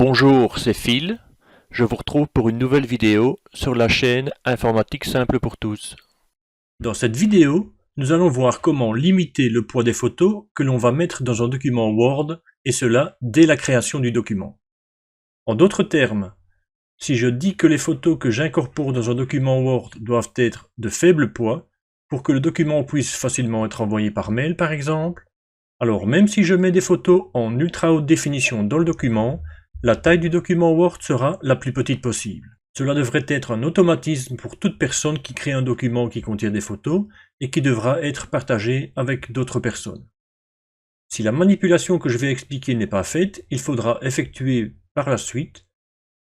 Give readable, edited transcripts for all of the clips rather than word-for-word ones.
Bonjour, c'est Phil. Je vous retrouve pour une nouvelle vidéo sur la chaîne Informatique simple pour tous. Dans cette vidéo, nous allons voir comment limiter le poids des photos que l'on va mettre dans un document Word, et cela dès la création du document. En d'autres termes, si je dis que les photos que j'incorpore dans un document Word doivent être de faible poids, pour que le document puisse facilement être envoyé par mail par exemple, alors même si je mets des photos en ultra haute définition dans le document, la taille du document Word sera la plus petite possible. Cela devrait être un automatisme pour toute personne qui crée un document qui contient des photos et qui devra être partagé avec d'autres personnes. Si la manipulation que je vais expliquer n'est pas faite, il faudra effectuer par la suite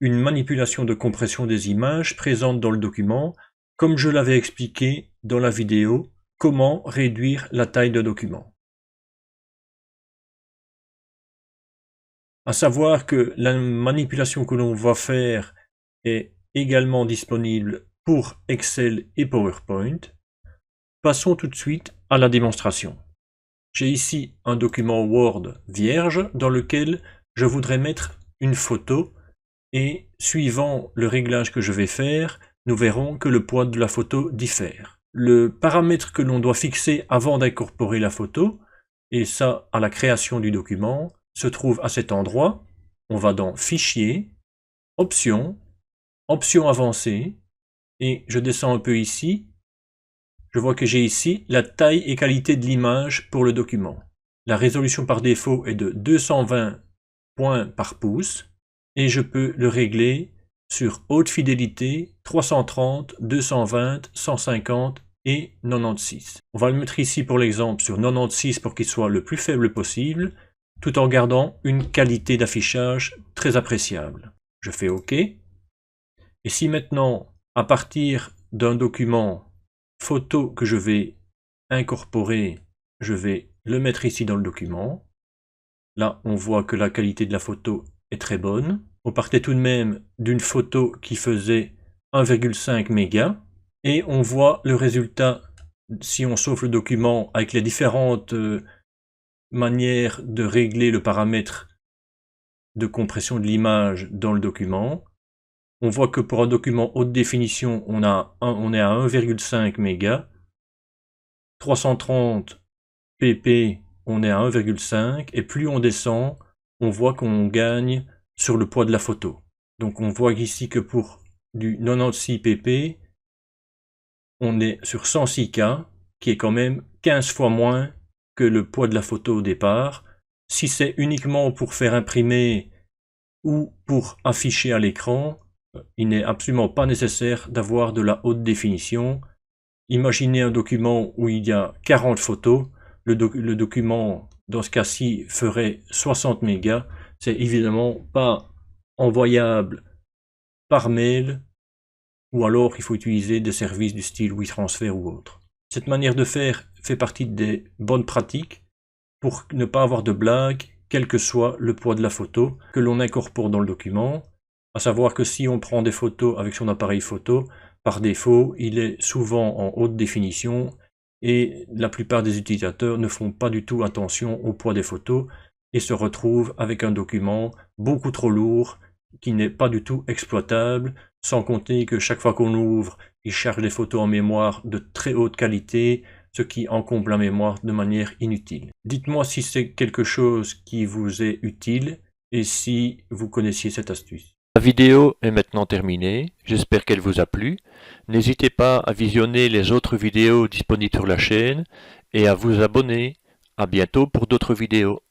une manipulation de compression des images présentes dans le document, comme je l'avais expliqué dans la vidéo « Comment réduire la taille de document ». À savoir que la manipulation que l'on va faire est également disponible pour Excel et PowerPoint. Passons tout de suite à la démonstration. J'ai ici un document Word vierge dans lequel je voudrais mettre une photo et suivant le réglage que je vais faire, nous verrons que le poids de la photo diffère. Le paramètre que l'on doit fixer avant d'incorporer la photo, et ça à la création du document, se trouve à cet endroit. On va dans Fichier, Options, Options avancées, et je descends un peu ici. Je vois que j'ai ici la taille et qualité de l'image pour le document. La résolution par défaut est de 220 points par pouce, et je peux le régler sur haute fidélité 330, 220, 150 et 96. On va le mettre ici pour l'exemple sur 96 pour qu'il soit le plus faible possible, tout en gardant une qualité d'affichage très appréciable. Je fais OK. Et si maintenant, à partir d'un document photo que je vais incorporer, je vais le mettre ici dans le document. Là, on voit que la qualité de la photo est très bonne. On partait tout de même d'une photo qui faisait 1,5 mégas. Et on voit le résultat, si on sauve le document avec les différentes manière de régler le paramètre de compression de l'image dans le document. On voit que pour un document haute définition, on est à 1,5 mégas. 330 pp, on est à 1,5. Et plus on descend, on voit qu'on gagne sur le poids de la photo. Donc on voit ici que pour du 96 pp, on est sur 106K, qui est quand même 15 fois moins que le poids de la photo au départ. Si c'est uniquement pour faire imprimer ou pour afficher à l'écran, il n'est absolument pas nécessaire d'avoir de la haute définition. Imaginez un document où il y a 40 photos, le document dans ce cas-ci ferait 60 mégas, c'est évidemment pas envoyable par mail, ou alors il faut utiliser des services du style WeTransfer ou autre. Cette manière de faire fait partie des bonnes pratiques pour ne pas avoir de blagues, quel que soit le poids de la photo que l'on incorpore dans le document. À savoir que si on prend des photos avec son appareil photo, par défaut, il est souvent en haute définition et la plupart des utilisateurs ne font pas du tout attention au poids des photos et se retrouvent avec un document beaucoup trop lourd qui n'est pas du tout exploitable, sans compter que chaque fois qu'on ouvre, il charge les photos en mémoire de très haute qualité, ce qui encombre la mémoire de manière inutile. Dites-moi si c'est quelque chose qui vous est utile et si vous connaissiez cette astuce. La vidéo est maintenant terminée, j'espère qu'elle vous a plu. N'hésitez pas à visionner les autres vidéos disponibles sur la chaîne et à vous abonner. À bientôt pour d'autres vidéos.